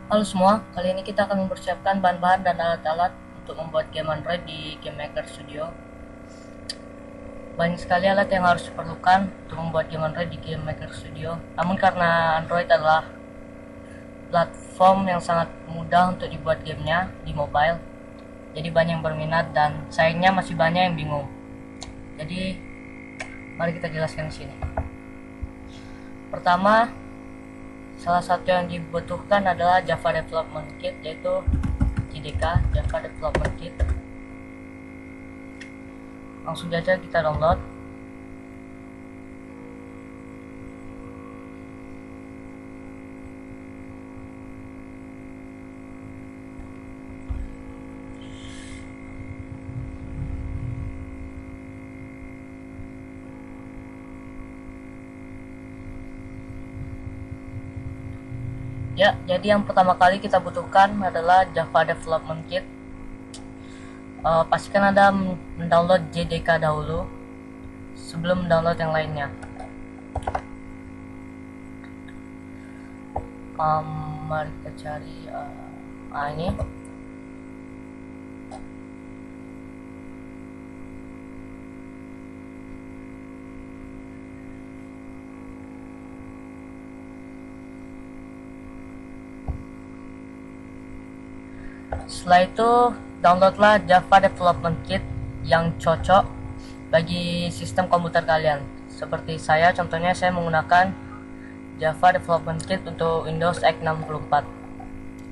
Halo semua, kali ini kita akan mempersiapkan bahan-bahan dan alat-alat untuk membuat game Android di Game Maker Studio. Banyak sekali alat yang harus diperlukan untuk membuat game Android di Game Maker Studio. Namun karena Android adalah platform yang sangat mudah untuk dibuat gamenya di mobile, jadi banyak yang berminat dan sayangnya masih banyak yang bingung. Jadi mari kita jelaskan di sini. Pertama, salah satu yang dibutuhkan adalah Java Development Kit, yaitu JDK, Java Development Kit. Langsung saja kita download. Ya, jadi yang pertama kali kita butuhkan adalah Java Development Kit. Pastikan Anda mendownload JDK dahulu sebelum mendownload yang lainnya. Mari kita cari ini. Setelah itu downloadlah Java Development Kit yang cocok bagi sistem komputer kalian. Seperti saya, contohnya saya menggunakan Java Development Kit untuk Windows x64.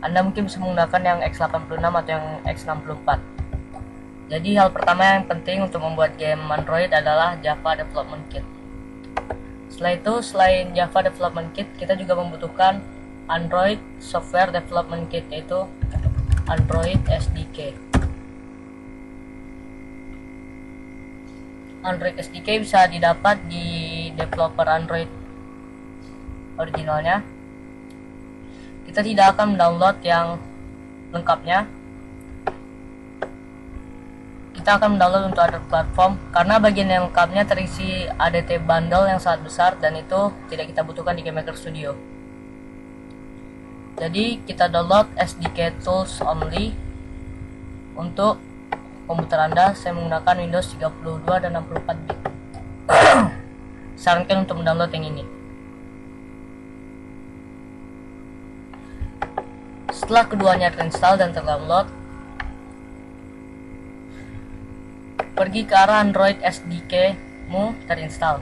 Anda mungkin bisa menggunakan yang x86 atau yang x64. Jadi hal pertama yang penting untuk membuat game Android adalah Java Development Kit. Setelah itu, selain Java Development Kit, kita juga membutuhkan Android Software Development Kit, yaitu Android SDK. Android SDK bisa didapat di developer Android originalnya. Kita tidak akan mendownload yang lengkapnya. Kita akan mendownload untuk other platform karena bagian yang lengkapnya terisi ADT bundle yang sangat besar dan itu tidak kita butuhkan di Game Maker Studio. Jadi kita download SDK Tools Only. Untuk komputer Anda, saya menggunakan Windows 32 dan 64 bit. Sarankan untuk mendownload yang ini. Setelah keduanya terinstall dan terdownload, pergi ke arah Android SDK mu terinstall.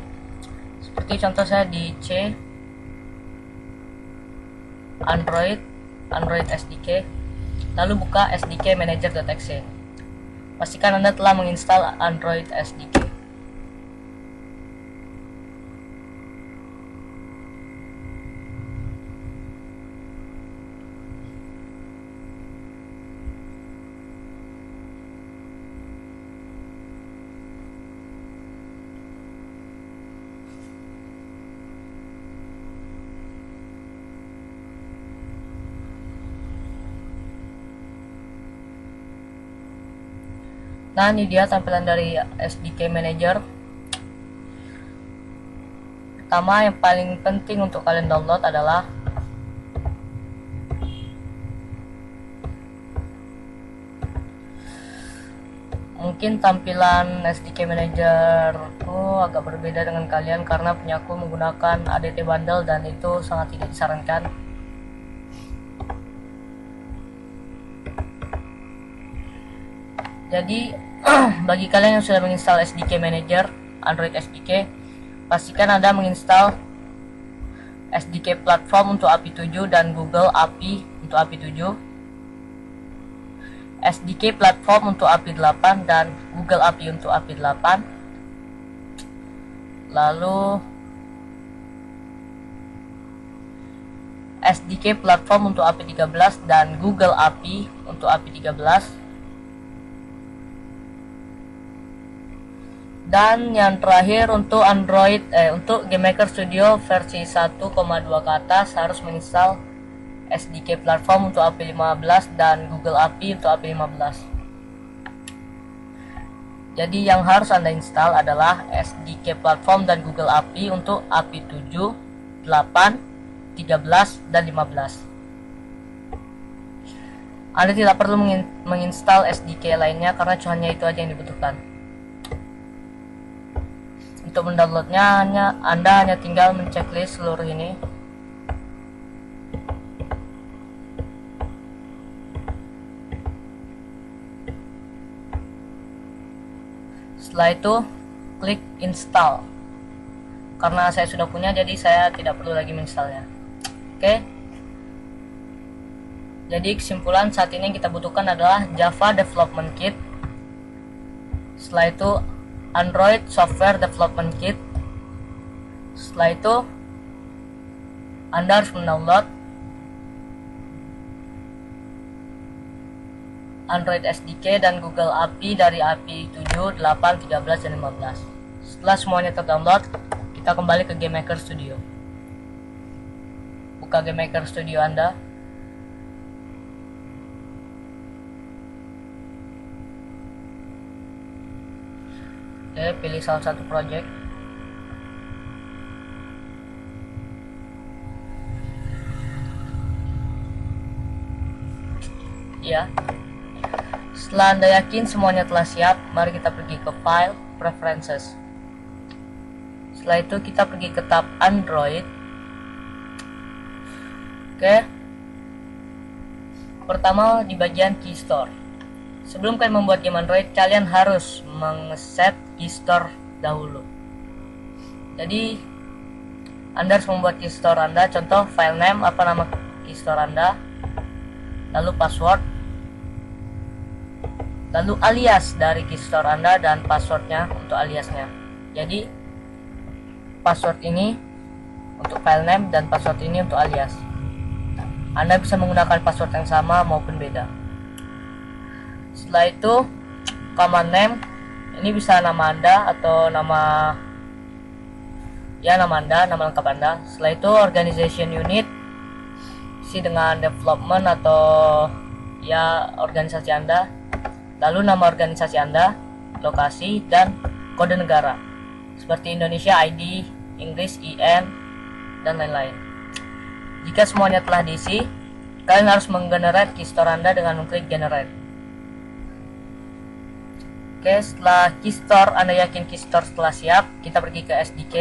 Seperti contoh saya di C Android SDK, lalu buka SDK Manager.exe. Pastikan Anda telah menginstal Android SDK. Nah, ini dia tampilan dari SDK Manager. Pertama, yang paling penting untuk kalian download adalah mungkin tampilan SDK Manager agak berbeda dengan kalian karena punya aku menggunakan ADT bundle dan itu sangat tidak disarankan. Jadi bagi kalian yang sudah menginstal SDK Manager, Android SDK, pastikan Anda menginstal SDK Platform untuk API 7 dan Google API untuk API 7, SDK Platform untuk API 8 dan Google API untuk API 8, lalu SDK Platform untuk API 13 dan Google API untuk API 13. Dan yang terakhir untuk untuk Game Maker Studio versi 1,2 ke atas harus menginstal SDK Platform untuk API 15 dan Google API untuk API 15. Jadi yang harus Anda install adalah SDK Platform dan Google API untuk API 7, 8, 13, dan 15. Anda tidak perlu menginstal SDK lainnya karena hanya itu aja yang dibutuhkan. Untuk mendownloadnya Anda hanya tinggal menceklis seluruh ini. Setelah itu klik install. Karena saya sudah punya, jadi saya tidak perlu lagi menginstalnya. Oke. Jadi kesimpulan, saat ini yang kita butuhkan adalah Java Development Kit. Setelah itu Android Software Development Kit. Setelah itu Anda harus mendownload Android SDK dan Google API dari API 7, 8, 13, dan 15. Setelah semuanya terdownload, kita kembali ke GameMaker Studio. Buka GameMaker Studio Anda. Oke, pilih salah satu project. Ya. Setelah Anda yakin semuanya telah siap, mari kita pergi ke File, Preferences. Setelah itu kita pergi ke tab Android. Oke. Pertama di bagian Key Store. Sebelum kalian membuat game Android, kalian harus mengset Key Store dahulu. Jadi Anda harus membuat Key Store Anda. Contoh file name, apa nama Key Store Anda, lalu password, lalu alias dari Key Store Anda dan passwordnya untuk aliasnya. Jadi password ini untuk file name dan password ini untuk alias. Anda bisa menggunakan password yang sama maupun beda. Setelah itu command name, ini bisa nama Anda atau nama Anda, nama lengkap Anda. Setelah itu organization unit, isi dengan development atau organisasi Anda. Lalu nama organisasi Anda, lokasi, dan kode negara seperti Indonesia ID, Inggris IN, dan lain-lain. Jika semuanya telah diisi, kalian harus menggenerate Key Store Anda dengan mengklik generate. Oke, setelah Key Store Anda yakin Key Store telah siap, kita pergi ke SDK.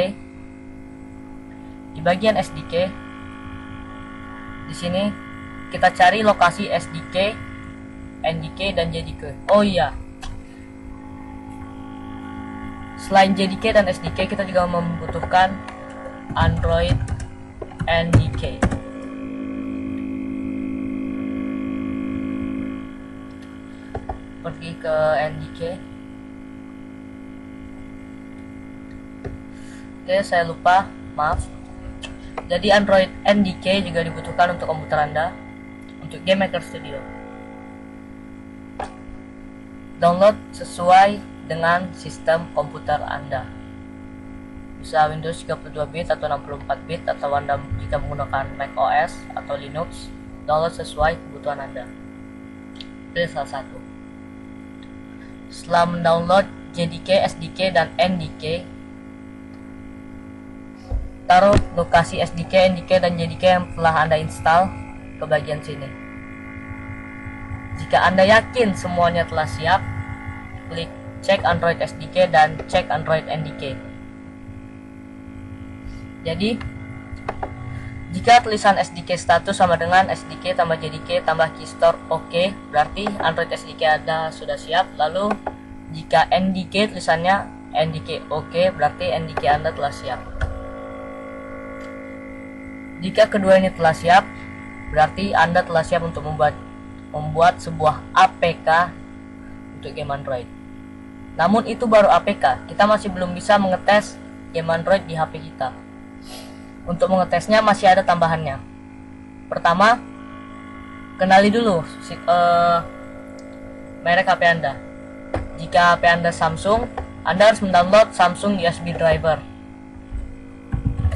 Di bagian SDK, di sini kita cari lokasi SDK, NDK, dan JDK. Oh iya, selain JDK dan SDK, kita juga membutuhkan Android NDK. Pergi ke NDK. Oke, saya lupa, maaf. Jadi Android NDK juga dibutuhkan untuk komputer Anda, untuk GameMaker Studio. Download sesuai dengan sistem komputer Anda. Bisa Windows 32-bit atau 64-bit, atau Anda jika menggunakan Mac OS atau Linux, download sesuai kebutuhan Anda. Pilih salah satu. Setelah mendownload JDK, SDK, dan NDK, taruh lokasi SDK, NDK, dan JDK yang telah Anda install ke bagian sini. Jika Anda yakin semuanya telah siap, klik cek Android SDK dan cek Android NDK. Jadi, jika tulisan SDK status sama dengan SDK tambah JDK tambah Key Store OK, berarti Android SDK Anda sudah siap. Lalu, jika NDK tulisannya NDK OK, berarti NDK Anda telah siap. Jika kedua ini telah siap, berarti Anda telah siap untuk membuat sebuah APK untuk game Android. Namun itu baru APK, kita masih belum bisa mengetes game Android di HP kita. Untuk mengetesnya masih ada tambahannya. Pertama, kenali dulu merek HP Anda. Jika HP Anda Samsung, Anda harus mendownload Samsung USB Driver.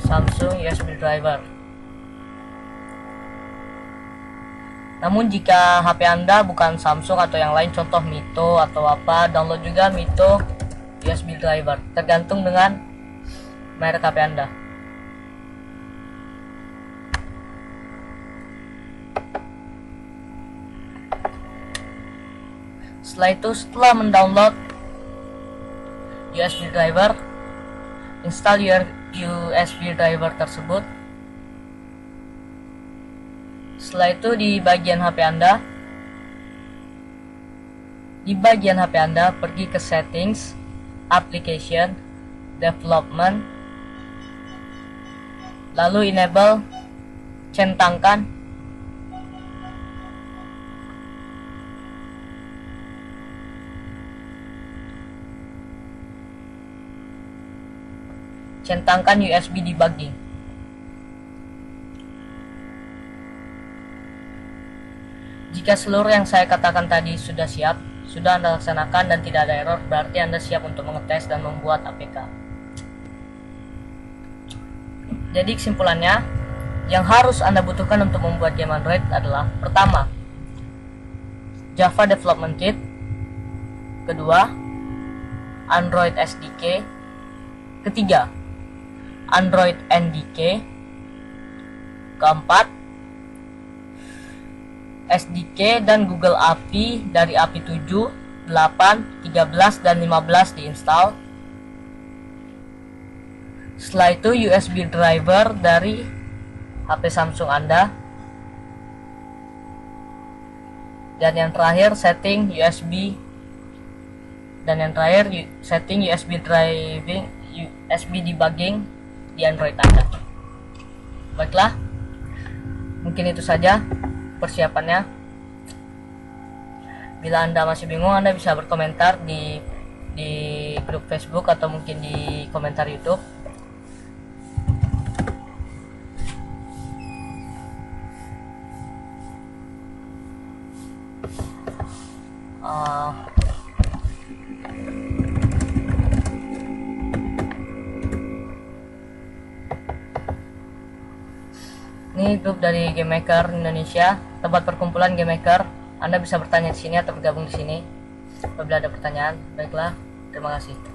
Samsung USB Driver. Namun jika HP Anda bukan Samsung atau yang lain, contoh Mito atau apa, download juga Mito USB Driver, tergantung dengan merek HP Anda. Setelah itu, setelah mendownload USB driver, install USB driver tersebut. Setelah itu di bagian HP Anda, pergi ke settings, application, development, lalu enable, centangkan USB debugging. Jika seluruh yang saya katakan tadi sudah siap, sudah Anda laksanakan dan tidak ada error, berarti Anda siap untuk mengetes dan membuat APK. Jadi kesimpulannya, yang harus Anda butuhkan untuk membuat game Android adalah: pertama, Java Development Kit; kedua, Android SDK; ketiga, Android NDK; keempat, SDK dan Google API dari API 7, 8, 13, dan 15 diinstal. Setelah itu USB driver dari HP Samsung Anda. Dan yang terakhir setting USB debugging di Android Anda. Baiklah, mungkin itu saja persiapannya. Bila Anda masih bingung, Anda bisa berkomentar di grup Facebook atau mungkin di komentar YouTube. Ini grup dari Game Maker Indonesia, tempat perkumpulan game maker. Anda bisa bertanya di sini atau bergabung di sini apabila ada pertanyaan. Baiklah, terima kasih.